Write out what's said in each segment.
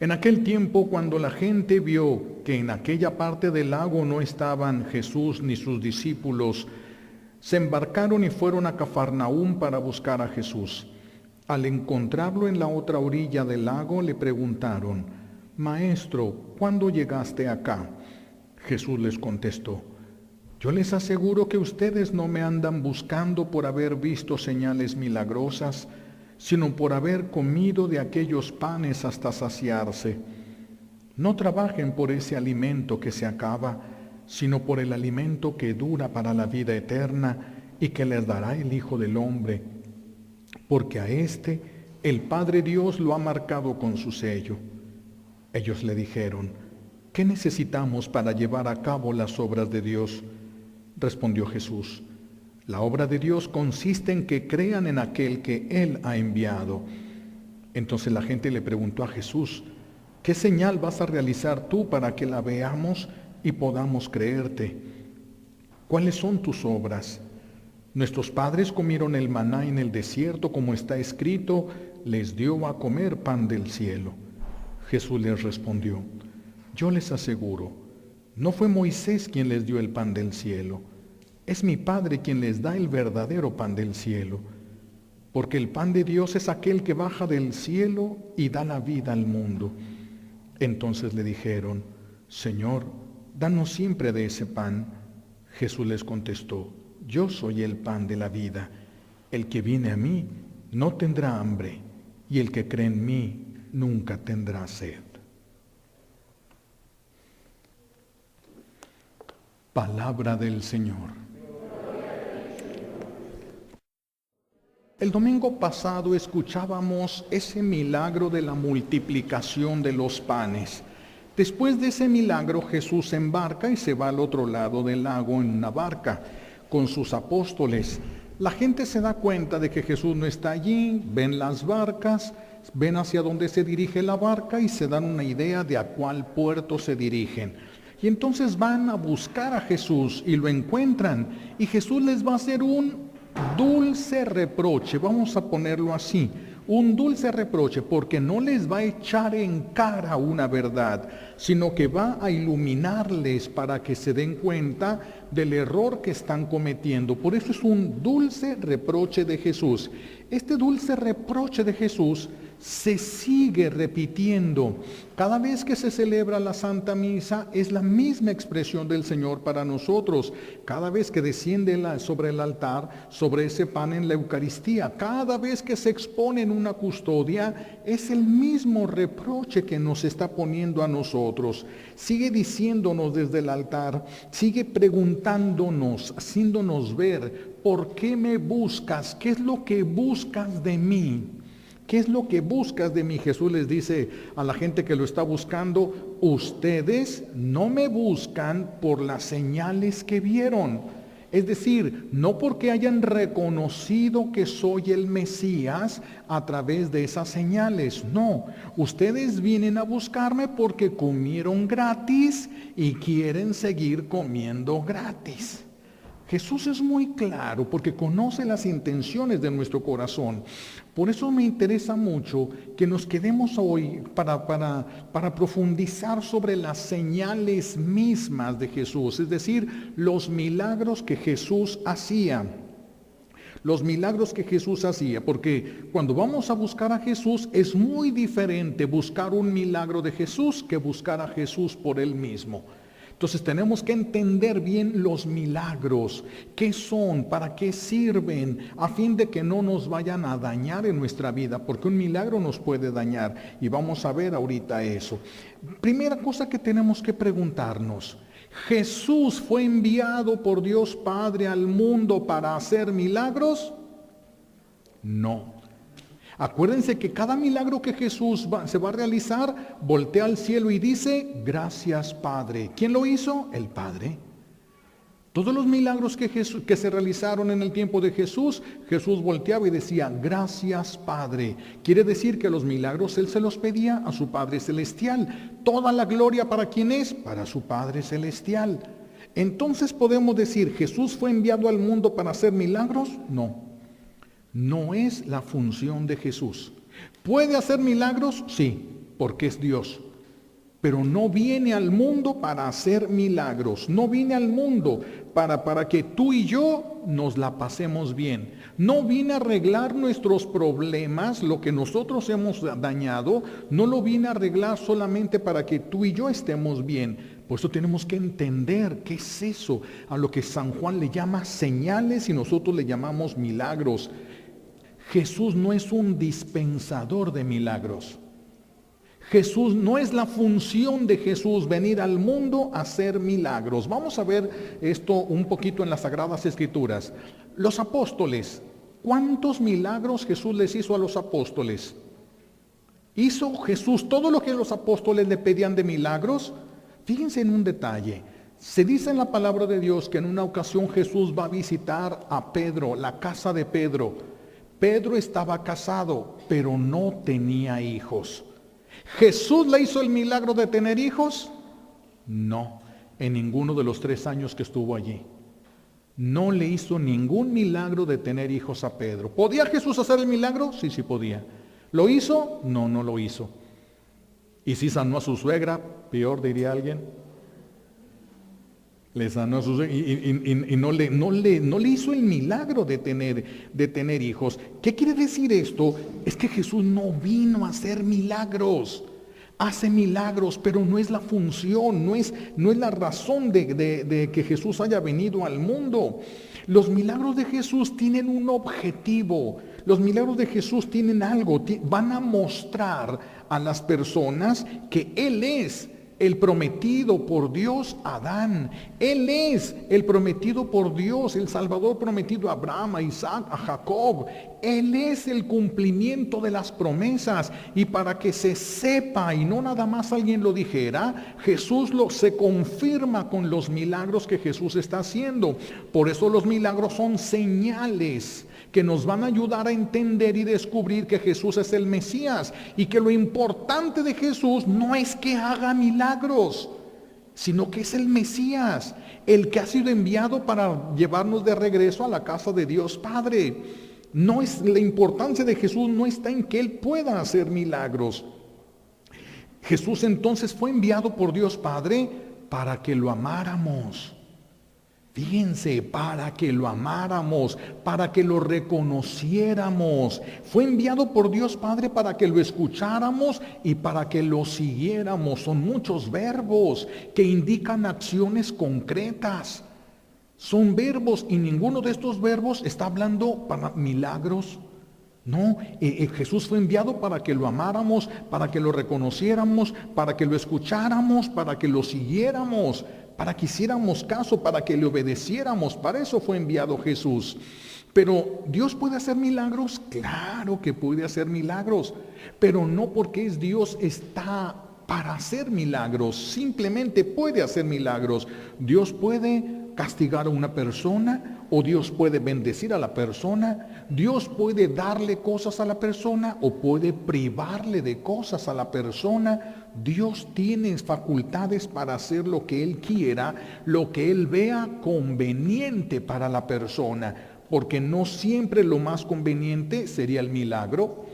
En aquel tiempo, cuando la gente vio que en aquella parte del lago no estaban Jesús ni sus discípulos, se embarcaron y fueron a Cafarnaúm para buscar a Jesús. Al encontrarlo en la otra orilla del lago, le preguntaron: Maestro, ¿cuándo llegaste acá? Jesús les contestó: Yo les aseguro que ustedes no me andan buscando por haber visto señales milagrosas, sino por haber comido de aquellos panes hasta saciarse. No trabajen por ese alimento que se acaba, sino por el alimento que dura para la vida eterna y que les dará el Hijo del Hombre, porque a éste el Padre Dios lo ha marcado con su sello. Ellos le dijeron: ¿Qué necesitamos para llevar a cabo las obras de Dios? Respondió Jesús: La obra de Dios consiste en que crean en aquel que Él ha enviado. Entonces la gente le preguntó a Jesús: ¿Qué señal vas a realizar tú para que la veamos y podamos creerte? ¿Cuáles son tus obras? Nuestros padres comieron el maná en el desierto, como está escrito: les dio a comer pan del cielo. Jesús les respondió: Yo les aseguro, no fue Moisés quien les dio el pan del cielo. Es mi Padre quien les da el verdadero pan del cielo, porque el pan de Dios es aquel que baja del cielo y da la vida al mundo. Entonces le dijeron: Señor, danos siempre de ese pan. Jesús les contestó: Yo soy el pan de la vida. El que viene a mí no tendrá hambre, y el que cree en mí nunca tendrá sed. Palabra del Señor. El domingo pasado escuchábamos ese milagro de la multiplicación de los panes. Después de ese milagro, Jesús se embarca y se va al otro lado del lago en una barca con sus apóstoles. La gente se da cuenta de que Jesús no está allí, ven las barcas, ven hacia dónde se dirige la barca y se dan una idea de a cuál puerto se dirigen. Y entonces van a buscar a Jesús y lo encuentran, y Jesús les va a hacer un dulce reproche, vamos a ponerlo así, un dulce reproche, porque no les va a echar en cara una verdad, sino que va a iluminarles para que se den cuenta del error que están cometiendo. Por eso es un dulce reproche de Jesús. Este dulce reproche de Jesús se sigue repitiendo. Cada vez que se celebra la Santa Misa es la misma expresión del Señor para nosotros. Cada vez que desciende sobre el altar, sobre ese pan en la Eucaristía, cada vez que se expone en una custodia, es el mismo reproche que nos está poniendo a nosotros. Sigue diciéndonos desde el altar, sigue preguntándonos, haciéndonos ver: ¿por qué me buscas? ¿Qué es lo que buscas de mí? ¿Qué es lo que buscas de mí? Jesús les dice a la gente que lo está buscando: ustedes no me buscan por las señales que vieron. Es decir, no porque hayan reconocido que soy el Mesías a través de esas señales. No, ustedes vienen a buscarme porque comieron gratis y quieren seguir comiendo gratis. Jesús es muy claro porque conoce las intenciones de nuestro corazón. Por eso me interesa mucho que nos quedemos hoy para profundizar sobre las señales mismas de Jesús, es decir, los milagros que Jesús hacía. Los milagros que Jesús hacía, porque cuando vamos a buscar a Jesús es muy diferente buscar un milagro de Jesús que buscar a Jesús por Él mismo. Entonces tenemos que entender bien los milagros, qué son, para qué sirven, a fin de que no nos vayan a dañar en nuestra vida, porque un milagro nos puede dañar, y vamos a ver ahorita eso. Primera cosa que tenemos que preguntarnos: ¿Jesús fue enviado por Dios Padre al mundo para hacer milagros? No. Acuérdense que cada milagro que Jesús se va a realizar, voltea al cielo y dice: gracias, Padre. ¿Quién lo hizo? El Padre. Todos los milagros que se realizaron en el tiempo de Jesús, Jesús volteaba y decía: gracias, Padre. Quiere decir que los milagros Él se los pedía a su Padre Celestial. Toda la gloria, ¿para quién es? Para su Padre Celestial. Entonces podemos decir: ¿Jesús fue enviado al mundo para hacer milagros? No. No es la función de Jesús. ¿Puede hacer milagros? Sí. porque es Dios. Pero no viene al mundo para hacer milagros. No viene al mundo para que tú y yo nos la pasemos bien. No viene a arreglar nuestros problemas, lo que nosotros hemos dañado. No lo viene a arreglar solamente para que tú y yo estemos bien. Por eso tenemos que entender qué es eso, a lo que San Juan le llama señales y nosotros le llamamos milagros. Jesús no es un dispensador de milagros. Jesús, no es la función de Jesús venir al mundo a hacer milagros. Vamos a ver esto un poquito en las Sagradas Escrituras. Los apóstoles, ¿cuántos milagros Jesús les hizo a los apóstoles? ¿Hizo Jesús todo lo que los apóstoles le pedían de milagros? Fíjense en un detalle. Se dice en la palabra de Dios que en una ocasión Jesús va a visitar a Pedro, la casa de Pedro. Pedro estaba casado, pero no tenía hijos. ¿Jesús le hizo el milagro de tener hijos? No, en ninguno de los 3 años que estuvo allí. No le hizo ningún milagro de tener hijos a Pedro. ¿Podía Jesús hacer el milagro? Sí, sí podía. ¿Lo hizo? No, no lo hizo. ¿Y si sanó a su suegra? Peor, diría alguien. Le sanó a su suegra y no le hizo el milagro de tener hijos. ¿Qué quiere decir esto? Es que Jesús no vino a hacer milagros. Hace milagros, pero no es la función, no es la razón de que Jesús haya venido al mundo. Los milagros de Jesús tienen un objetivo. Los milagros de Jesús tienen algo. Van a mostrar a las personas que Él es el prometido por Dios a Adán. Él es el prometido por Dios, el Salvador prometido a Abraham, a Isaac, a Jacob. Él es el cumplimiento de las promesas. Y para que se sepa y no nada más alguien lo dijera, Jesús se confirma con los milagros que Jesús está haciendo. Por eso los milagros son señales que nos van a ayudar a entender y descubrir que Jesús es el Mesías y que lo importante de Jesús no es que haga milagros, sino que es el Mesías, el que ha sido enviado para llevarnos de regreso a la casa de Dios Padre. No es la importancia de Jesús, no está en que Él pueda hacer milagros. Jesús entonces fue enviado por Dios Padre para que lo amáramos. Fíjense, para que lo amáramos, para que lo reconociéramos. Fue enviado por Dios Padre para que lo escucháramos y para que lo siguiéramos. Son muchos verbos que indican acciones concretas. Son verbos y ninguno de estos verbos está hablando para milagros. No, Jesús fue enviado para que lo amáramos, para que lo reconociéramos, para que lo escucháramos, para que lo siguiéramos, para que hiciéramos caso, para que le obedeciéramos. Para eso fue enviado Jesús. Pero ¿Dios puede hacer milagros? Claro que puede hacer milagros, pero no porque es Dios está para hacer milagros. Simplemente puede hacer milagros. Dios puede castigar a una persona, o Dios puede bendecir a la persona. Dios puede darle cosas a la persona o puede privarle de cosas a la persona. Dios tiene facultades para hacer lo que Él quiera, lo que Él vea conveniente para la persona, porque no siempre lo más conveniente sería el milagro.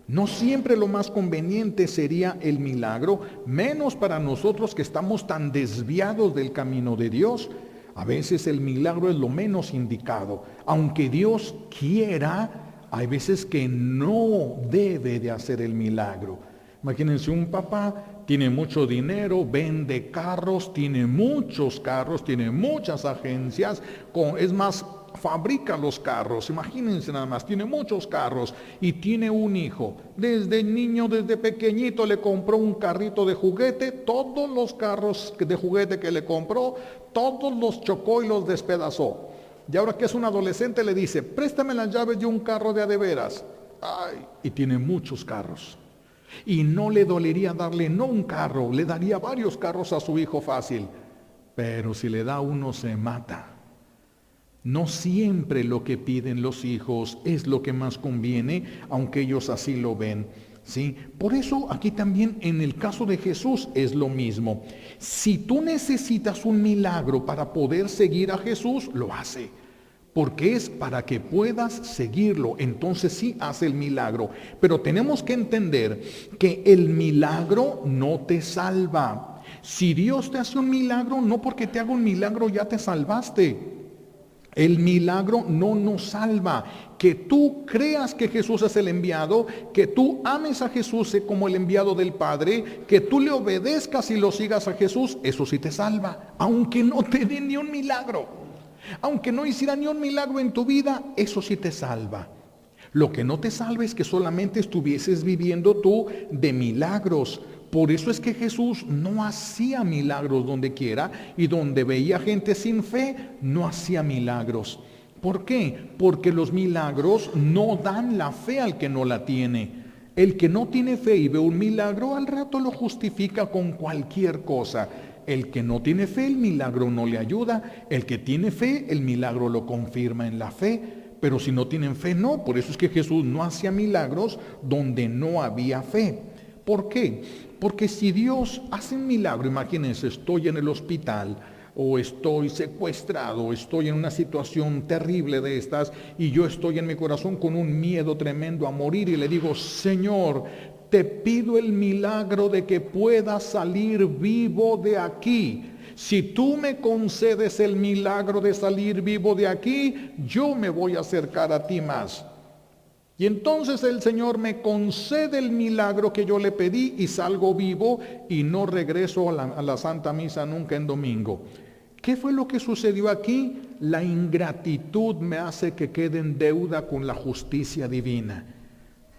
No siempre lo más conveniente sería el milagro, menos para nosotros que estamos tan desviados del camino de Dios. A veces el milagro es lo menos indicado. Aunque Dios quiera, hay veces que no debe de hacer el milagro. Imagínense, un papá tiene mucho dinero, vende carros, tiene muchos carros, tiene muchas agencias, es más, fabrica los carros. Imagínense nada más, tiene muchos carros y tiene un hijo. Desde niño, desde pequeñito le compró un carrito de juguete. Todos los carros de juguete que le compró, todos los chocó y los despedazó. Y ahora que es un adolescente le dice, préstame las llaves de un carro de a de veras. Ay, y tiene muchos carros. Y no le dolería darle no un carro, le daría varios carros a su hijo fácil. Pero si le da uno se mata. No siempre lo que piden los hijos es lo que más conviene, aunque ellos así lo ven, ¿sí? Por eso aquí también en el caso de Jesús es lo mismo. Si tú necesitas un milagro para poder seguir a Jesús, lo hace. porque es para que puedas seguirlo. Entonces sí hace el milagro. Pero tenemos que entender que el milagro no te salva. Si Dios te hace un milagro, no porque te haga un milagro ya te salvaste. El milagro no nos salva. Que tú creas que Jesús es el enviado, que tú ames a Jesús como el enviado del Padre, que tú le obedezcas y lo sigas a Jesús, eso sí te salva, aunque no te dé ni un milagro. Aunque no hiciera ni un milagro en tu vida, eso sí te salva. Lo que no te salva es que solamente estuvieses viviendo tú de milagros. Por eso es que Jesús no hacía milagros donde quiera, y donde veía gente sin fe, no hacía milagros. ¿Por qué? Porque los milagros no dan la fe al que no la tiene. El que no tiene fe y ve un milagro, al rato lo justifica con cualquier cosa. El que no tiene fe, el milagro no le ayuda. El que tiene fe, el milagro lo confirma en la fe. Pero si no tienen fe, no. Por eso es que Jesús no hacía milagros donde no había fe. ¿Por qué? Porque si Dios hace un milagro, imagínense, estoy en el hospital, o estoy secuestrado, o estoy en una situación terrible de estas, y yo estoy en mi corazón con un miedo tremendo a morir, y le digo, Señor, te pido el milagro de que pueda salir vivo de aquí. Si tú me concedes el milagro de salir vivo de aquí, yo me voy a acercar a ti más. Y entonces el Señor me concede el milagro que yo le pedí y salgo vivo y no regreso a la Santa Misa nunca en domingo. ¿Qué fue lo que sucedió aquí? La ingratitud me hace que quede en deuda con la justicia divina.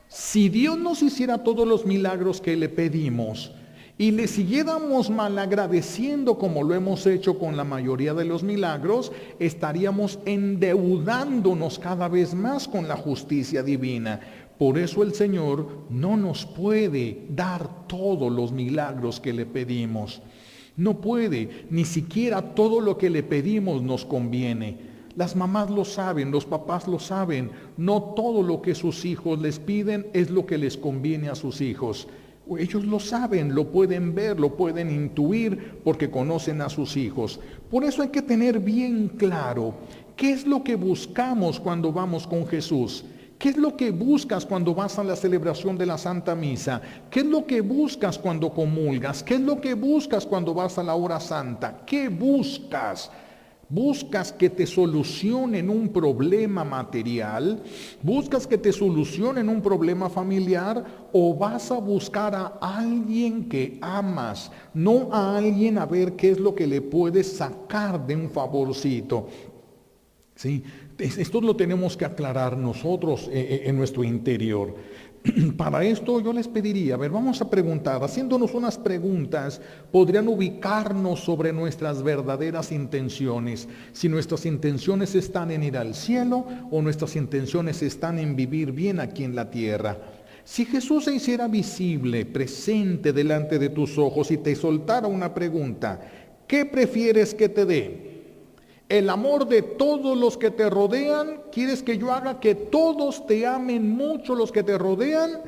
Si Dios nos hiciera todos los milagros que le pedimos y le siguiéramos malagradeciendo como lo hemos hecho con la mayoría de los milagros, estaríamos endeudándonos cada vez más con la justicia divina. Por eso el Señor no nos puede dar todos los milagros que le pedimos. No puede, ni siquiera todo lo que le pedimos nos conviene. Las mamás lo saben, los papás lo saben. No todo lo que sus hijos les piden es lo que les conviene a sus hijos. Ellos lo saben, lo pueden ver, lo pueden intuir porque conocen a sus hijos. Por eso hay que tener bien claro qué es lo que buscamos cuando vamos con Jesús. ¿Qué es lo que buscas cuando vas a la celebración de la Santa Misa? ¿Qué es lo que buscas cuando comulgas? ¿Qué es lo que buscas cuando vas a la hora santa? ¿Qué buscas? ¿Buscas que te solucionen un problema material? ¿Buscas que te solucionen un problema familiar? ¿O vas a buscar a alguien que amas? No a alguien a ver qué es lo que le puedes sacar de un favorcito. ¿Sí? Esto lo tenemos que aclarar nosotros en nuestro interior. Para esto yo les pediría, a ver, vamos a preguntar, haciéndonos unas preguntas, podrían ubicarnos sobre nuestras verdaderas intenciones. Si nuestras intenciones están en ir al cielo o nuestras intenciones están en vivir bien aquí en la tierra. Si Jesús se hiciera visible, presente delante de tus ojos y te soltara una pregunta, ¿qué prefieres que te dé? ¿El amor de todos los que te rodean? ¿Quieres que yo haga que todos te amen mucho los que te rodean?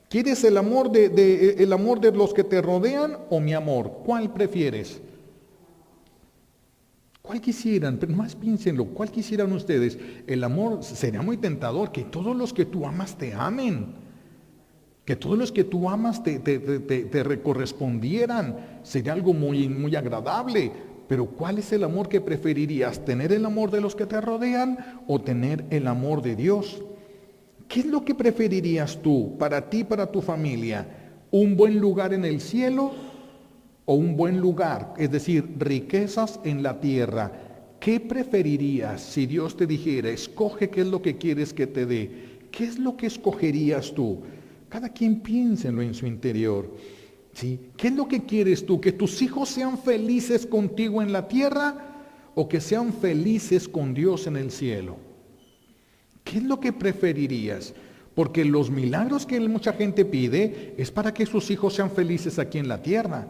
¿Quieres el amor de los que te rodean o mi amor? ¿Cuál prefieres? ¿Cuál quisieran? Pero más piénsenlo, ¿cuál quisieran ustedes? El amor sería muy tentador, que todos los que tú amas te amen. Que todos los que tú amas te correspondieran. Sería algo muy, muy agradable. Pero ¿cuál es el amor que preferirías? ¿Tener el amor de los que te rodean o tener el amor de Dios? ¿Qué es lo que preferirías tú, para ti, para tu familia? ¿Un buen lugar en el cielo o un buen lugar? Es decir, riquezas en la tierra. ¿Qué preferirías si Dios te dijera, escoge qué es lo que quieres que te dé? ¿Qué es lo que escogerías tú? Cada quien piénselo en su interior. ¿Sí? ¿Qué es lo que quieres tú? ¿Que tus hijos sean felices contigo en la tierra o que sean felices con Dios en el cielo? ¿Qué es lo que preferirías? Porque los milagros que mucha gente pide es para que sus hijos sean felices aquí en la tierra.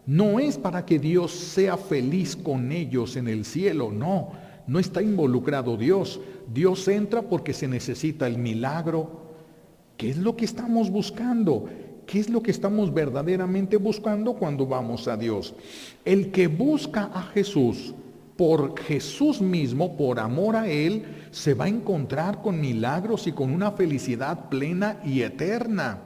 No es para que Dios sea feliz con ellos en el cielo, no. No está involucrado Dios. Dios entra porque se necesita el milagro. ¿Qué es lo que estamos buscando? ¿Qué es lo que estamos verdaderamente buscando cuando vamos a Dios? El que busca a Jesús por Jesús mismo, por amor a Él, se va a encontrar con milagros y con una felicidad plena y eterna.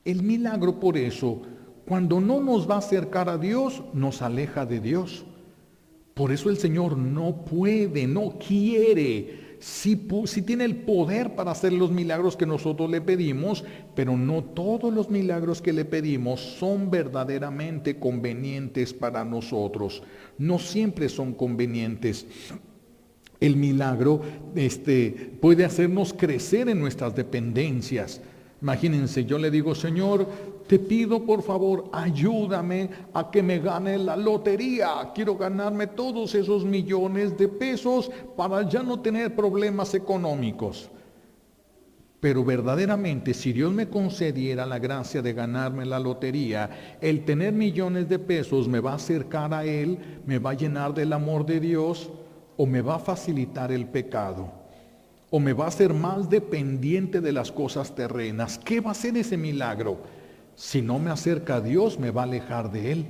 El milagro, por eso, cuando no nos va a acercar a Dios, nos aleja de Dios. Por eso el Señor no puede, no quiere. Sí tiene el poder para hacer los milagros que nosotros le pedimos, pero no todos los milagros que le pedimos son verdaderamente convenientes para nosotros. No siempre son convenientes. El milagro puede hacernos crecer en nuestras dependencias. Imagínense, yo le digo, Señor, te pido por favor, ayúdame a que me gane la lotería. Quiero ganarme todos esos millones de pesos para ya no tener problemas económicos. Pero verdaderamente, si Dios me concediera la gracia de ganarme la lotería, el tener millones de pesos me va a acercar a Él, me va a llenar del amor de Dios, o me va a facilitar el pecado, o me va a hacer más dependiente de las cosas terrenas. ¿Qué va a ser ese milagro? Si no me acerca a Dios, me va a alejar de Él.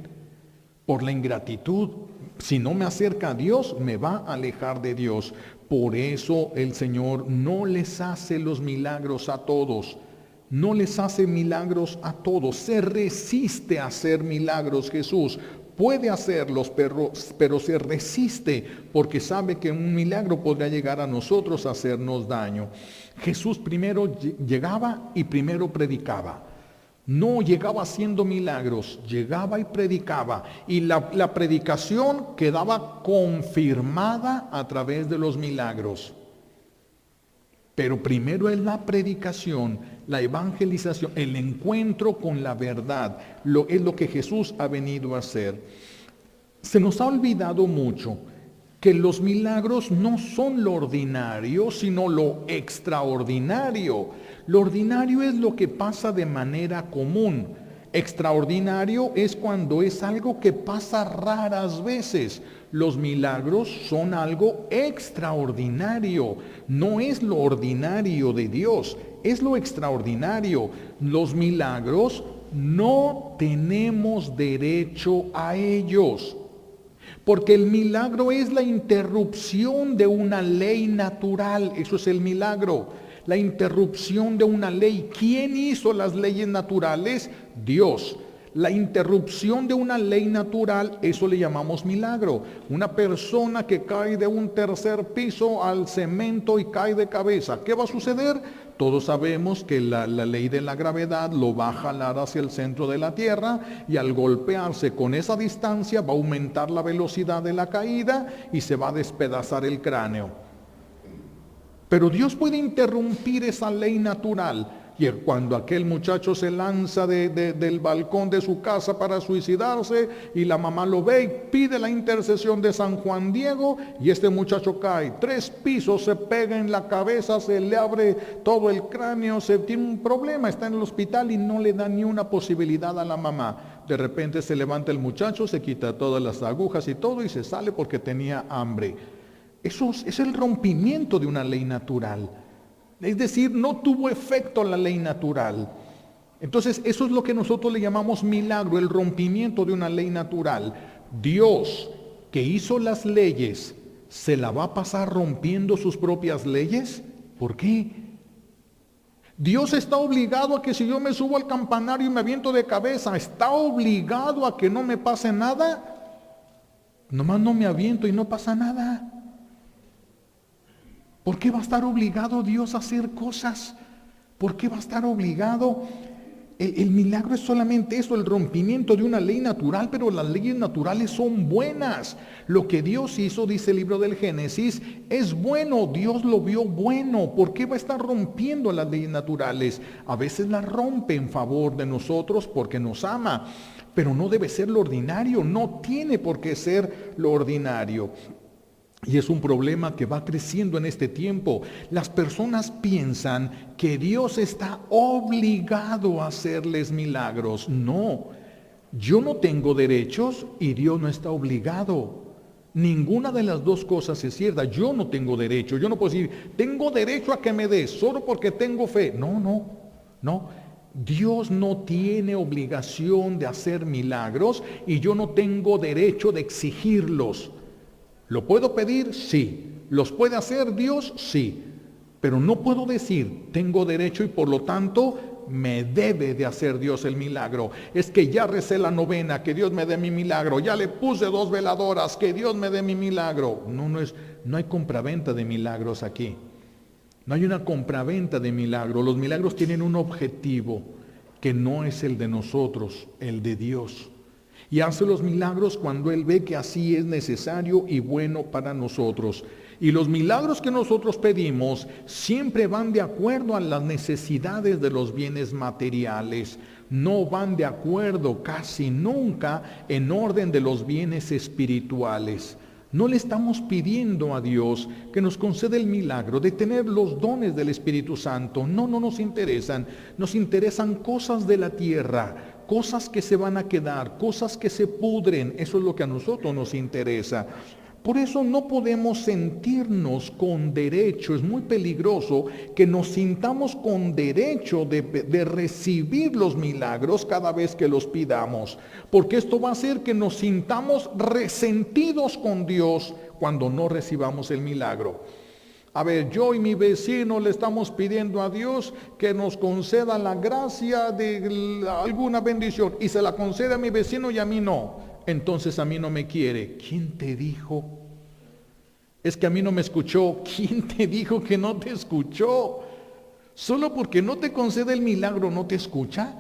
Por la ingratitud, si no me acerca a Dios, me va a alejar de Dios. Por eso el Señor no les hace los milagros a todos. No les hace milagros a todos. Se resiste a hacer milagros Jesús. Puede hacerlos, pero se resiste porque sabe que un milagro podría llegar a nosotros a hacernos daño. Jesús primero llegaba y primero predicaba. No llegaba haciendo milagros, llegaba y predicaba. Y la predicación quedaba confirmada a través de los milagros. Pero primero es la predicación, la evangelización, el encuentro con la verdad. Es lo que Jesús ha venido a hacer. Se nos ha olvidado mucho que los milagros no son lo ordinario, sino lo extraordinario. Lo ordinario es lo que pasa de manera común. Extraordinario es cuando es algo que pasa raras veces. Los milagros son algo extraordinario. No es lo ordinario de Dios, es lo extraordinario. Los milagros no tenemos derecho a ellos. Porque el milagro es la interrupción de una ley natural. Eso es el milagro. La interrupción de una ley. ¿Quién hizo las leyes naturales? Dios. La interrupción de una ley natural, eso le llamamos milagro. Una persona que cae de un tercer piso al cemento y cae de cabeza. ¿Qué va a suceder? Todos sabemos que la ley de la gravedad lo va a jalar hacia el centro de la tierra y al golpearse con esa distancia va a aumentar la velocidad de la caída y se va a despedazar el cráneo. Pero Dios puede interrumpir esa ley natural. Y cuando aquel muchacho se lanza del balcón de su casa para suicidarse y la mamá lo ve y pide la intercesión de San Juan Diego y este muchacho cae 3 pisos, se pega en la cabeza, se le abre todo el cráneo, se tiene un problema, está en el hospital y no le da ni una posibilidad a la mamá. De repente se levanta el muchacho, se quita todas las agujas y todo y se sale porque tenía hambre. Eso es el rompimiento de una ley natural. Es decir, no tuvo efecto la ley natural. Entonces, eso es lo que nosotros le llamamos milagro, el rompimiento de una ley natural. Dios, que hizo las leyes, ¿se la va a pasar rompiendo sus propias leyes? ¿Por qué? Dios está obligado a que si yo me subo al campanario y me aviento de cabeza, ¿está obligado a que no me pase nada? Nomás no me aviento y no pasa nada. ¿Por qué va a estar obligado Dios a hacer cosas? ¿Por qué va a estar obligado? El milagro es solamente eso, el rompimiento de una ley natural, pero las leyes naturales son buenas. Lo que Dios hizo, dice el libro del Génesis, es bueno, Dios lo vio bueno. ¿Por qué va a estar rompiendo las leyes naturales? A veces las rompe en favor de nosotros porque nos ama, pero no debe ser lo ordinario, no tiene por qué ser lo ordinario. Y es un problema que va creciendo en este tiempo. Las personas piensan que Dios está obligado a hacerles milagros. No, yo no tengo derechos y Dios no está obligado. Ninguna de las dos cosas es cierta. Yo no tengo derecho. Yo no puedo decir, tengo derecho a que me des solo porque tengo fe. No. Dios no tiene obligación de hacer milagros y yo no tengo derecho de exigirlos. ¿Lo puedo pedir? Sí. ¿Los puede hacer Dios? Sí. Pero no puedo decir, tengo derecho y por lo tanto me debe de hacer Dios el milagro. Es que ya recé la novena, que Dios me dé mi milagro. Ya le puse 2 veladoras, que Dios me dé mi milagro. No hay compraventa de milagros aquí. No hay una compraventa de milagros. Los milagros tienen un objetivo que no es el de nosotros, el de Dios. Y hace los milagros cuando Él ve que así es necesario y bueno para nosotros. Y los milagros que nosotros pedimos siempre van de acuerdo a las necesidades de los bienes materiales. No van de acuerdo casi nunca en orden de los bienes espirituales. No le estamos pidiendo a Dios que nos conceda el milagro de tener los dones del Espíritu Santo. No nos interesan. Nos interesan cosas de la tierra, cosas que se van a quedar, cosas que se pudren. Eso es lo que a nosotros nos interesa. Por eso no podemos sentirnos con derecho, es muy peligroso que nos sintamos con derecho de recibir los milagros cada vez que los pidamos, porque esto va a hacer que nos sintamos resentidos con Dios cuando no recibamos el milagro. A ver, yo y mi vecino le estamos pidiendo a Dios que nos conceda la gracia de alguna bendición y se la concede a mi vecino y a mí no. Entonces a mí no me quiere. ¿Quién te dijo? Es que a mí no me escuchó. ¿Quién te dijo que no te escuchó? Solo porque no te concede el milagro, ¿no te escucha?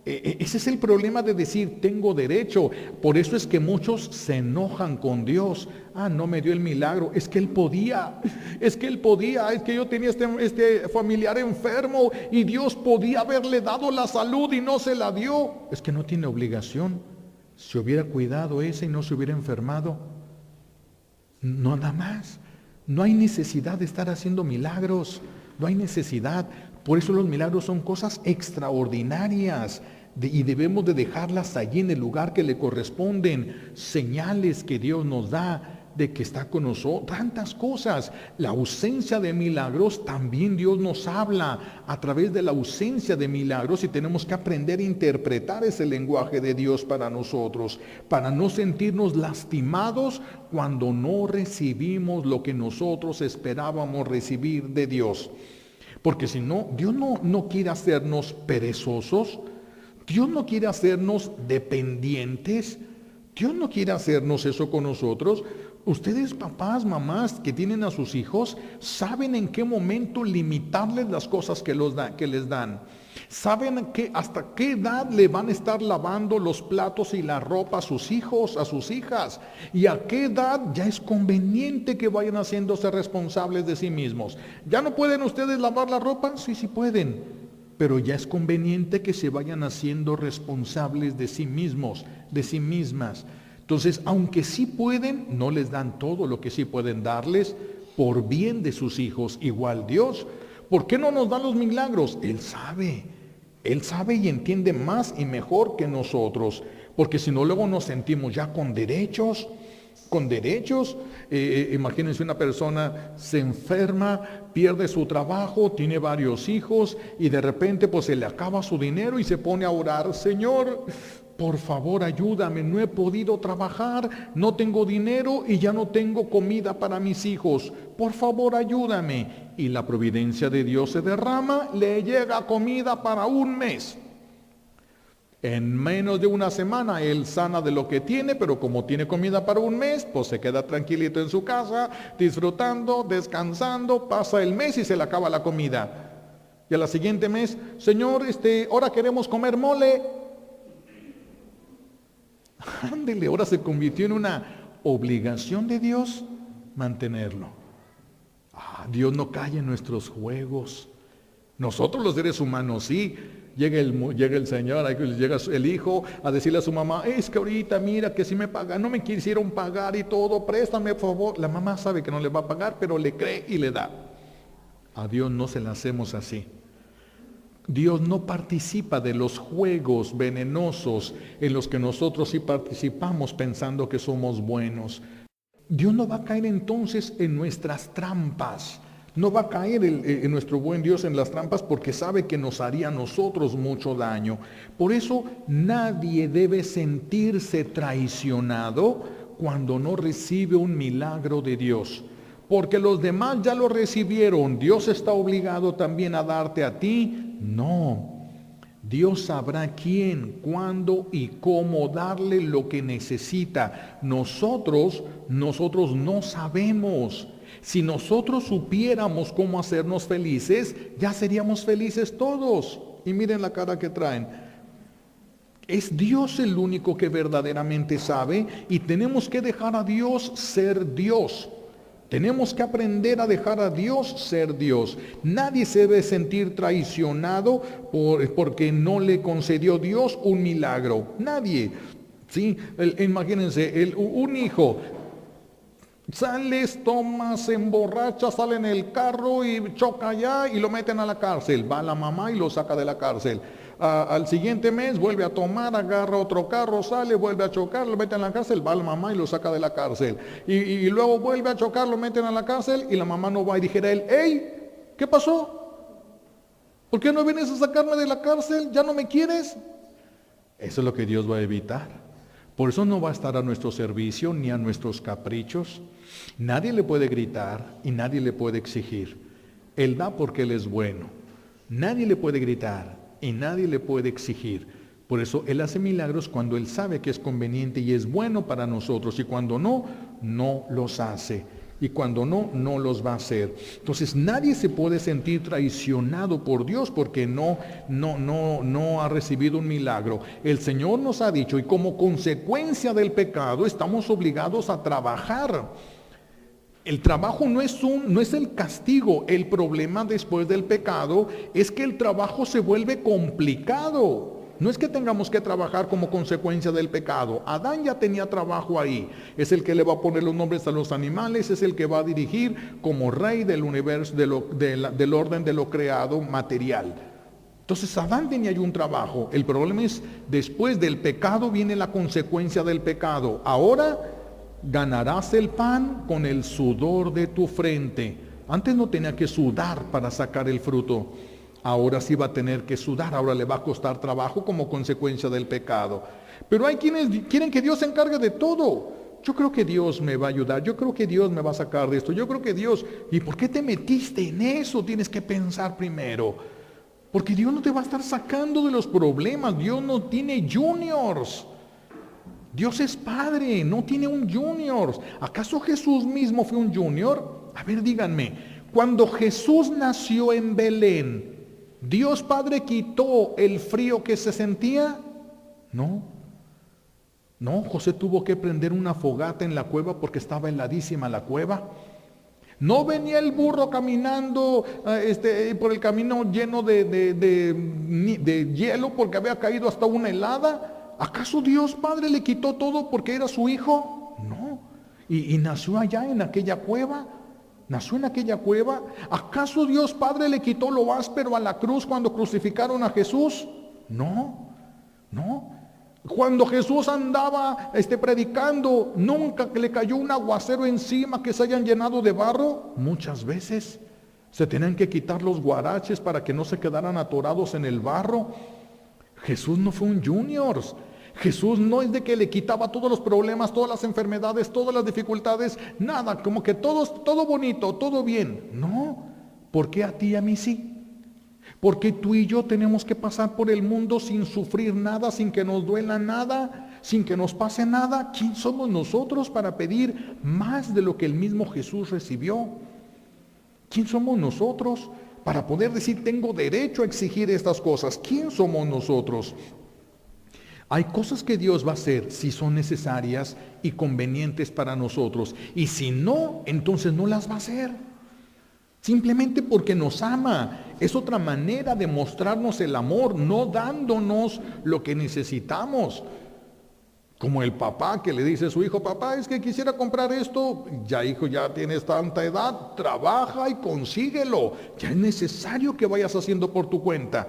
Ese es el problema de decir, tengo derecho. Por eso es que muchos se enojan con Dios. No me dio el milagro. Es que Él podía. Es que yo tenía este familiar enfermo y Dios podía haberle dado la salud y no se la dio. Es que no tiene obligación. Si hubiera cuidado ese y no se hubiera enfermado, no nada más. No hay necesidad de estar haciendo milagros. No hay necesidad. Por eso los milagros son cosas extraordinarias y debemos de dejarlas allí en el lugar que le corresponden. Señales que Dios nos da de que está con nosotros, tantas cosas. La ausencia de milagros, también Dios nos habla a través de la ausencia de milagros y tenemos que aprender a interpretar ese lenguaje de Dios para nosotros, para no sentirnos lastimados cuando no recibimos lo que nosotros esperábamos recibir de Dios. Porque si no, Dios no quiere hacernos perezosos, Dios no quiere hacernos dependientes, Dios no quiere hacernos eso con nosotros. Ustedes, papás, mamás que tienen a sus hijos, saben en qué momento limitarles las cosas que les dan. Saben hasta qué edad le van a estar lavando los platos y la ropa a sus hijos, a sus hijas. Y a qué edad ya es conveniente que vayan haciéndose responsables de sí mismos. ¿Ya no pueden ustedes lavar la ropa? Sí pueden. Pero ya es conveniente que se vayan haciendo responsables de sí mismos, de sí mismas. Entonces, aunque sí pueden, no les dan todo lo que sí pueden darles por bien de sus hijos. Igual Dios, ¿por qué no nos da los milagros? Él sabe y entiende más y mejor que nosotros. Porque si no, luego nos sentimos ya con derechos. Imagínense una persona se enferma, pierde su trabajo, tiene varios hijos y de repente pues se le acaba su dinero y se pone a orar. Señor, por favor ayúdame, no he podido trabajar, no tengo dinero y ya no tengo comida para mis hijos. Por favor ayúdame. Y la providencia de Dios se derrama, le llega comida para un mes. En menos de una semana él sana de lo que tiene, pero como tiene comida para un mes, pues se queda tranquilito en su casa, disfrutando, descansando, pasa el mes y se le acaba la comida. Y a la siguiente mes, Señor, ahora queremos comer mole. Ándele, ahora se convirtió en una obligación de Dios mantenerlo. Dios no cae en nuestros juegos. Nosotros los seres humanos sí. Llega el Señor, llega el hijo a decirle a su mamá, es que ahorita mira que si me pagan, no me quisieron pagar y todo, préstame por favor. La mamá sabe que no le va a pagar, pero le cree y le da. A Dios no se la hacemos así. Dios no participa de los juegos venenosos en los que nosotros sí participamos pensando que somos buenos. Dios no va a caer entonces en nuestras trampas. No va a caer en nuestro buen Dios en las trampas porque sabe que nos haría a nosotros mucho daño. Por eso nadie debe sentirse traicionado cuando no recibe un milagro de Dios. Porque los demás ya lo recibieron. ¿Dios está obligado también a darte a ti? No. Dios sabrá quién, cuándo y cómo darle lo que necesita. Nosotros no sabemos. Si nosotros supiéramos cómo hacernos felices, ya seríamos felices todos. Y miren la cara que traen. Es Dios el único que verdaderamente sabe y tenemos que dejar a Dios ser Dios. Tenemos que aprender a dejar a Dios ser Dios. Nadie se debe sentir traicionado porque no le concedió Dios un milagro. Nadie. ¿Sí? Imagínense, un hijo sales, tomas, se emborracha, sale en el carro y choca allá y lo meten a la cárcel. Va la mamá y lo saca de la cárcel. Al siguiente mes vuelve a tomar, agarra otro carro, sale, vuelve a chocar, lo meten a la cárcel, va la mamá y lo saca de la cárcel. Y luego vuelve a chocar, lo meten a la cárcel y la mamá no va y dijera a él, hey, ¿qué pasó? ¿Por qué no vienes a sacarme de la cárcel? ¿Ya no me quieres? Eso es lo que Dios va a evitar. Por eso no va a estar a nuestro servicio ni a nuestros caprichos. Nadie le puede gritar y nadie le puede exigir. Él da porque Él es bueno. Nadie le puede gritar y nadie le puede exigir. Por eso Él hace milagros cuando Él sabe que es conveniente y es bueno para nosotros. Y cuando no, no los hace. Y cuando no, no los va a hacer. Entonces nadie se puede sentir traicionado por Dios porque no ha recibido un milagro. El Señor nos ha dicho, y como consecuencia del pecado estamos obligados a trabajar. El trabajo no es el castigo. El problema después del pecado es que el trabajo se vuelve complicado. No es que tengamos que trabajar como consecuencia del pecado. Adán ya tenía trabajo ahí. Es el que le va a poner los nombres a los animales, es el que va a dirigir como rey del universo, del orden de lo creado material. Entonces Adán tenía ahí un trabajo. El problema es, después del pecado viene la consecuencia del pecado. Ahora ganarás el pan con el sudor de tu frente. Antes no tenía que sudar para sacar el fruto. Ahora sí va a tener que sudar, ahora le va a costar trabajo como consecuencia del pecado. Pero hay quienes quieren que Dios se encargue de todo. Yo creo que Dios me va a ayudar, yo creo que Dios me va a sacar de esto, yo creo que Dios... ¿Y por qué te metiste en eso? Tienes que pensar primero. Porque Dios no te va a estar sacando de los problemas, Dios no tiene juniors. Dios es Padre, no tiene un junior. ¿Acaso Jesús mismo fue un junior? A ver, díganme, cuando Jesús nació en Belén, ¿Dios Padre quitó el frío que se sentía? No. No, José tuvo que prender una fogata en la cueva porque estaba heladísima la cueva. No venía el burro caminando por el camino lleno de hielo porque había caído hasta una helada. ¿Acaso Dios Padre le quitó todo porque era su hijo? No. Y nació allá en aquella cueva. Nació en aquella cueva. ¿Acaso Dios Padre le quitó lo áspero a la cruz cuando crucificaron a Jesús? No. Cuando Jesús andaba predicando, nunca le cayó un aguacero encima que se hayan llenado de barro. Muchas veces se tenían que quitar los guaraches para que no se quedaran atorados en el barro. Jesús no fue un junior. Jesús no es de que le quitaba todos los problemas, todas las enfermedades, todas las dificultades, nada, como que todo bonito, todo bien. No, ¿por qué a ti y a mí sí? Porque tú y yo tenemos que pasar por el mundo sin sufrir nada, sin que nos duela nada, sin que nos pase nada. ¿Quién somos nosotros para pedir más de lo que el mismo Jesús recibió? ¿Quién somos nosotros para poder decir tengo derecho a exigir estas cosas? ¿Quién somos nosotros? Hay cosas que Dios va a hacer si son necesarias y convenientes para nosotros. Y si no, entonces no las va a hacer. Simplemente porque nos ama. Es otra manera de mostrarnos el amor, no dándonos lo que necesitamos. Como el papá que le dice a su hijo, papá, es que quisiera comprar esto. Ya hijo, ya tienes tanta edad, trabaja y consíguelo. Ya es necesario que vayas haciendo por tu cuenta.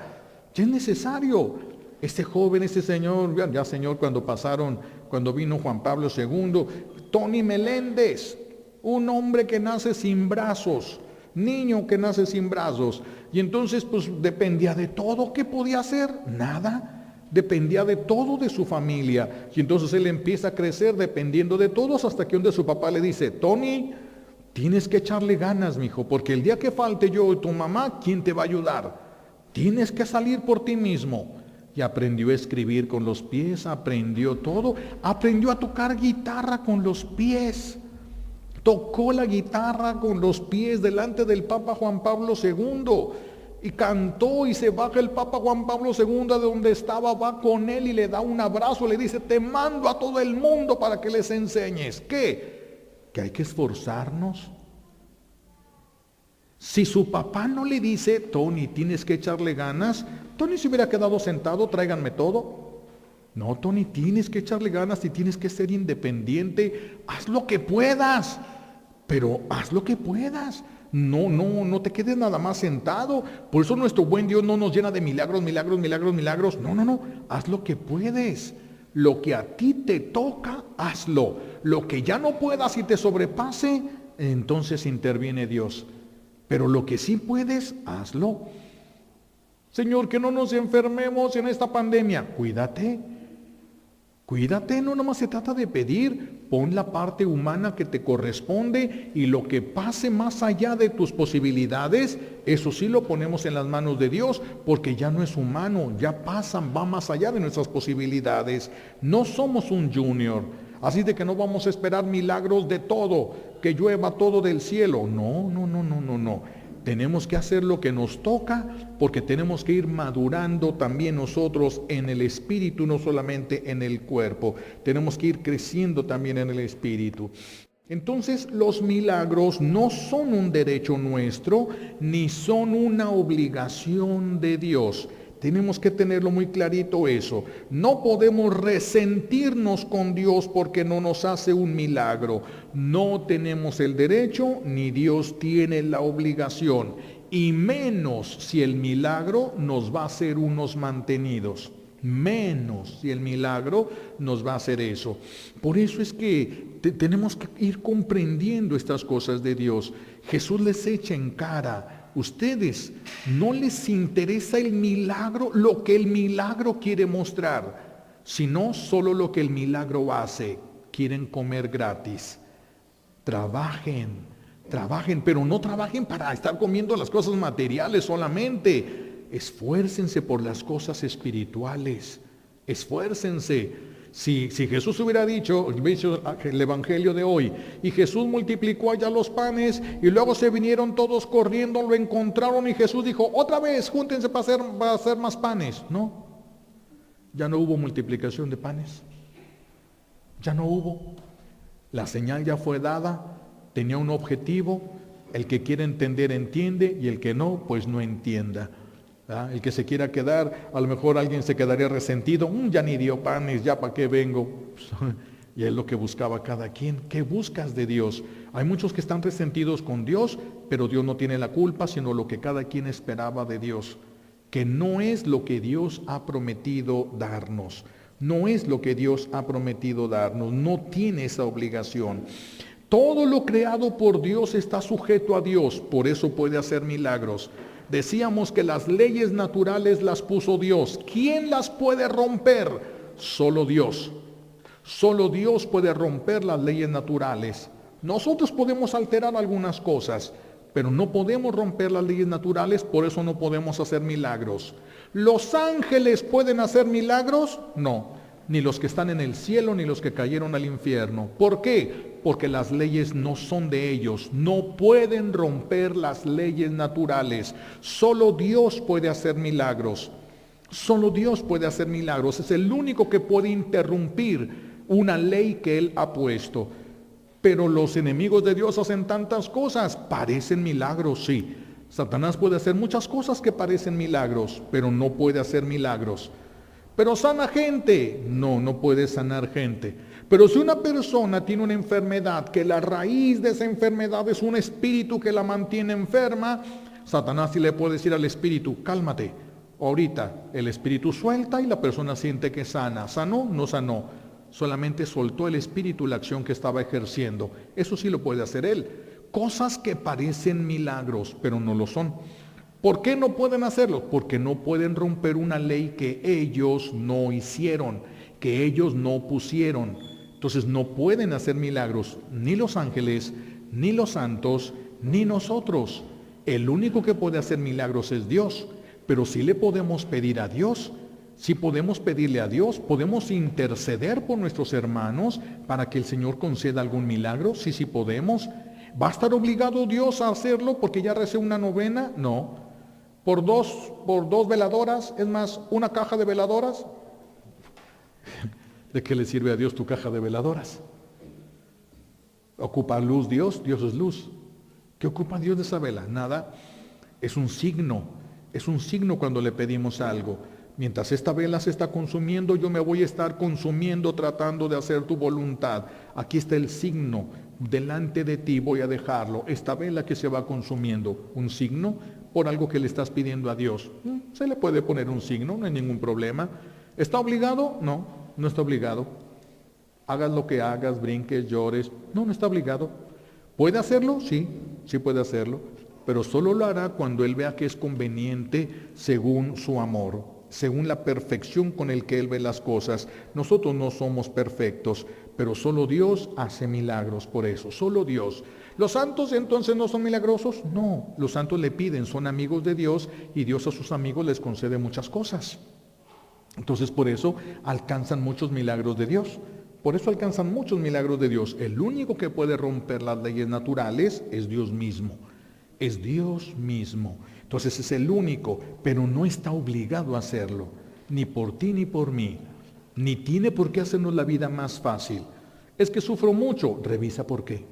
Ya es necesario. Este joven, este señor, ya señor, cuando vino Juan Pablo II, Tony Meléndez, un hombre que nace sin brazos, niño que nace sin brazos, y entonces pues dependía de todo. ¿Qué podía hacer? Nada. dependía de todo de su familia. Y entonces él empieza a crecer dependiendo de todos hasta que un día su papá le dice, Tony, tienes que echarle ganas, mijo, porque el día que falte yo y tu mamá, ¿quién te va a ayudar? Tienes que salir por ti mismo. Y aprendió a escribir con los pies, aprendió todo, aprendió a tocar guitarra con los pies. Tocó la guitarra con los pies delante del Papa Juan Pablo II y cantó, y se baja el Papa Juan Pablo II de donde estaba, va con él y le da un abrazo, le dice, te mando a todo el mundo para que les enseñes. ¿Qué? Que hay que esforzarnos. Si su papá no le dice, Tony, tienes que echarle ganas, Tony se hubiera quedado sentado, tráiganme todo. No, Tony, tienes que echarle ganas y tienes que ser independiente. Haz lo que puedas, pero haz lo que puedas. No te quedes nada más sentado. Por eso nuestro buen Dios no nos llena de milagros. No, haz lo que puedes. Lo que a ti te toca, hazlo. Lo que ya no puedas y te sobrepase, entonces interviene Dios. Pero lo que sí puedes, hazlo. Señor, que no nos enfermemos en esta pandemia. Cuídate, no nomás se trata de pedir, pon la parte humana que te corresponde y lo que pase más allá de tus posibilidades, eso sí lo ponemos en las manos de Dios, porque ya no es humano, ya va más allá de nuestras posibilidades. No somos un junior, así de que no vamos a esperar milagros de todo, que llueva todo del cielo. No. Tenemos que hacer lo que nos toca, porque tenemos que ir madurando también nosotros en el espíritu, no solamente en el cuerpo. Tenemos que ir creciendo también en el espíritu. Entonces, los milagros no son un derecho nuestro, ni son una obligación de Dios. Tenemos que tenerlo muy clarito eso. No podemos resentirnos con Dios porque no nos hace un milagro. No tenemos el derecho, ni Dios tiene la obligación. Y menos si el milagro nos va a hacer unos mantenidos. Menos si el milagro nos va a hacer eso. Por eso es que tenemos que ir comprendiendo estas cosas de Dios. Jesús les echa en cara. Ustedes no les interesa el milagro, lo que el milagro quiere mostrar, sino solo lo que el milagro hace. Quieren comer gratis. Trabajen, pero no trabajen para estar comiendo las cosas materiales solamente. Esfuércense por las cosas espirituales. Esfuércense. Si Jesús hubiera dicho el evangelio de hoy, y Jesús multiplicó allá los panes, y luego se vinieron todos corriendo, lo encontraron, y Jesús dijo, otra vez, júntense para hacer más panes. No, ya no hubo multiplicación de panes. Ya no hubo. La señal ya fue dada, tenía un objetivo, el que quiere entender entiende, y el que no, pues no entienda. El que se quiera quedar, a lo mejor alguien se quedaría resentido, ya ni dio panes, ya para qué vengo. Y es lo que buscaba cada quien. ¿Qué buscas de Dios? Hay muchos que están resentidos con Dios, pero Dios no tiene la culpa, sino lo que cada quien esperaba de Dios, que no es lo que Dios ha prometido darnos. No es lo que Dios ha prometido darnos, no tiene esa obligación. Todo lo creado por Dios está sujeto a Dios, por eso puede hacer milagros. Decíamos que las leyes naturales las puso Dios. ¿Quién las puede romper? Solo Dios. Solo Dios puede romper las leyes naturales. Nosotros podemos alterar algunas cosas, pero no podemos romper las leyes naturales, por eso no podemos hacer milagros. ¿Los ángeles pueden hacer milagros? No. Ni los que están en el cielo, ni los que cayeron al infierno. ¿Por qué? Porque las leyes no son de ellos. No pueden romper las leyes naturales. Solo Dios puede hacer milagros. Solo Dios puede hacer milagros. Es el único que puede interrumpir una ley que Él ha puesto. Pero los enemigos de Dios hacen tantas cosas. Parecen milagros, sí. Satanás puede hacer muchas cosas que parecen milagros, pero no puede hacer milagros. Pero sana gente. No puede sanar gente. Pero si una persona tiene una enfermedad, que la raíz de esa enfermedad es un espíritu que la mantiene enferma, Satanás sí le puede decir al espíritu, cálmate. Ahorita el espíritu suelta y la persona siente que sana. ¿Sanó? No sanó. Solamente soltó el espíritu la acción que estaba ejerciendo. Eso sí lo puede hacer él. Cosas que parecen milagros, pero no lo son. ¿Por qué no pueden hacerlo? Porque no pueden romper una ley que ellos no hicieron, que ellos no pusieron. Entonces no pueden hacer milagros ni los ángeles, ni los santos, ni nosotros. El único que puede hacer milagros es Dios. Pero sí le podemos pedir a Dios. Sí podemos pedirle a Dios, podemos interceder por nuestros hermanos para que el Señor conceda algún milagro. Sí podemos. ¿Va a estar obligado Dios a hacerlo porque ya recé una novena? No. ¿Por dos veladoras? Es más, una caja de veladoras. ¿De qué le sirve a Dios tu caja de veladoras? ¿Ocupa luz Dios? Dios es luz. ¿Qué ocupa Dios de esa vela? Nada. Es un signo cuando le pedimos algo. Mientras esta vela se está consumiendo, yo me voy a estar consumiendo tratando de hacer tu voluntad. Aquí está el signo, delante de ti voy a dejarlo. Esta vela que se va consumiendo, un signo por algo que le estás pidiendo a Dios. Se le puede poner un signo, no hay ningún problema. ¿Está obligado? No, no está obligado. Hagas lo que hagas, brinques, llores, no está obligado. ¿Puede hacerlo? Sí puede hacerlo. Pero solo lo hará cuando Él vea que es conveniente según su amor, según la perfección con el que Él ve las cosas. Nosotros no somos perfectos, pero solo Dios hace milagros por eso, solo Dios. ¿Los santos entonces no son milagrosos? No, los santos le piden, son amigos de Dios y Dios a sus amigos les concede muchas cosas. Entonces por eso alcanzan muchos milagros de Dios. Por eso alcanzan muchos milagros de Dios. El único que puede romper las leyes naturales es Dios mismo. Es Dios mismo. Entonces es el único, pero no está obligado a hacerlo, ni por ti ni por mí, ni tiene por qué hacernos la vida más fácil. Es que sufro mucho, revisa por qué.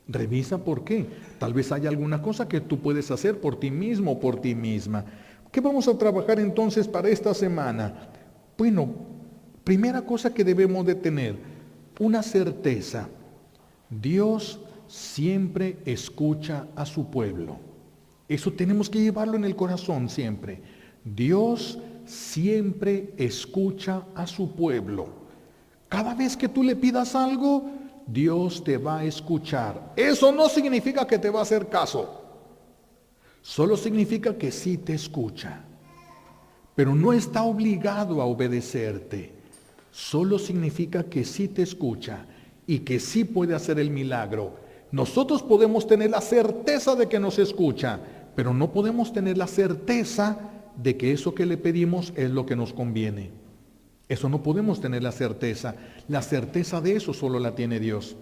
Revisa por qué. Tal vez haya alguna cosa que tú puedes hacer por ti mismo o por ti misma. ¿Qué vamos a trabajar entonces para esta semana? Bueno, primera cosa que debemos de tener, una certeza. Dios siempre escucha a su pueblo. Eso tenemos que llevarlo en el corazón siempre. Dios siempre escucha a su pueblo. Cada vez que tú le pidas algo, Dios te va a escuchar. Eso no significa que te va a hacer caso. Solo significa que sí te escucha. Pero no está obligado a obedecerte. Solo significa que sí te escucha y que sí puede hacer el milagro. Nosotros podemos tener la certeza de que nos escucha, pero no podemos tener la certeza de que eso que le pedimos es lo que nos conviene. Eso no podemos tener la certeza. La certeza de eso solo la tiene Dios.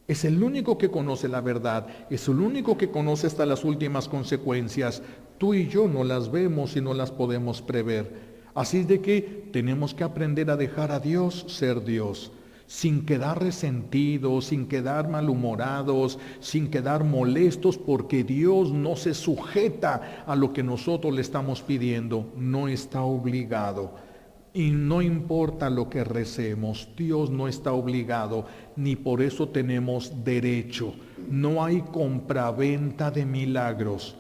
Es el único que conoce la verdad, es el único que conoce hasta las últimas consecuencias. Tú y yo no las vemos y no las podemos prever. Así es de que tenemos que aprender a dejar a Dios ser Dios, sin quedar resentidos, sin quedar malhumorados, sin quedar molestos, porque Dios no se sujeta a lo que nosotros le estamos pidiendo, no está obligado. Y no importa lo que recemos, Dios no está obligado, ni por eso tenemos derecho. No hay compraventa de milagros.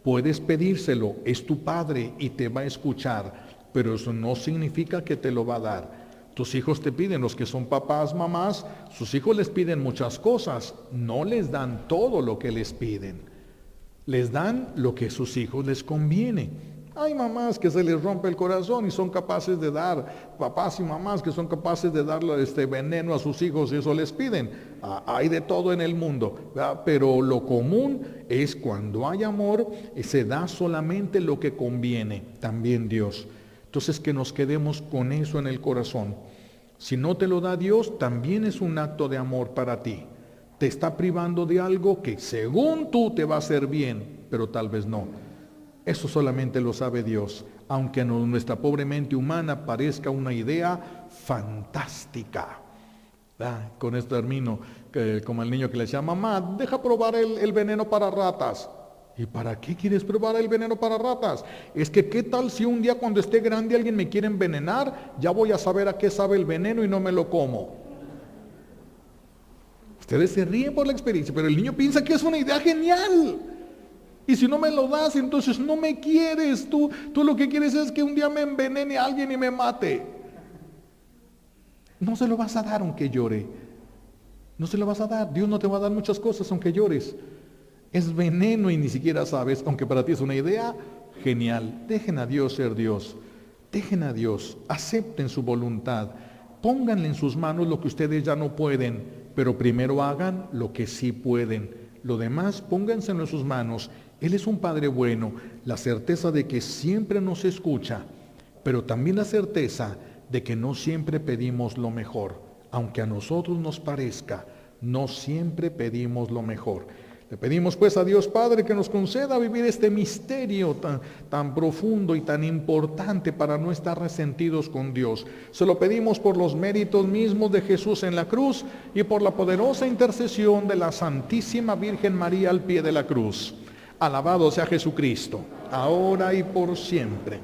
Puedes pedírselo, es tu Padre y te va a escuchar, pero eso no significa que te lo va a dar. Tus hijos te piden, los que son papás, mamás, sus hijos les piden muchas cosas, no les dan todo lo que les piden. Les dan lo que a sus hijos les conviene. Hay mamás que se les rompe el corazón y son capaces de dar, papás y mamás que son capaces de darle veneno a sus hijos y eso les piden. Hay de todo en el mundo, ¿verdad? Pero lo común es cuando hay amor, se da solamente lo que conviene, también Dios. Entonces que nos quedemos con eso en el corazón. Si no te lo da Dios, también es un acto de amor para ti. Te está privando de algo que según tú te va a hacer bien, pero tal vez no. Eso solamente lo sabe Dios, aunque a nuestra pobre mente humana parezca una idea fantástica. Con esto termino, como el niño que le decía, mamá, deja probar el veneno para ratas. ¿Y para qué quieres probar el veneno para ratas? Es que qué tal si un día cuando esté grande alguien me quiere envenenar, ya voy a saber a qué sabe el veneno y no me lo como. Ustedes se ríen por la experiencia, pero el niño piensa que es una idea genial. Y si no me lo das, entonces no me quieres. Tú lo que quieres es que un día me envenene a alguien y me mate. No se lo vas a dar aunque llore. No se lo vas a dar. Dios no te va a dar muchas cosas aunque llores. Es veneno y ni siquiera sabes, aunque para ti es una idea Genial. Dejen a Dios ser Dios. Dejen a Dios. Acepten su voluntad. Pónganle en sus manos lo que ustedes ya no pueden, pero primero hagan lo que sí pueden. Lo demás, pónganselo en sus manos. Él es un Padre bueno. La certeza de que siempre nos escucha, pero también la certeza de que no siempre pedimos lo mejor. Aunque a nosotros nos parezca, no siempre pedimos lo mejor. Le pedimos pues a Dios Padre que nos conceda vivir este misterio tan profundo y tan importante para no estar resentidos con Dios. Se lo pedimos por los méritos mismos de Jesús en la cruz y por la poderosa intercesión de la Santísima Virgen María al pie de la cruz. Alabado sea Jesucristo, ahora y por siempre.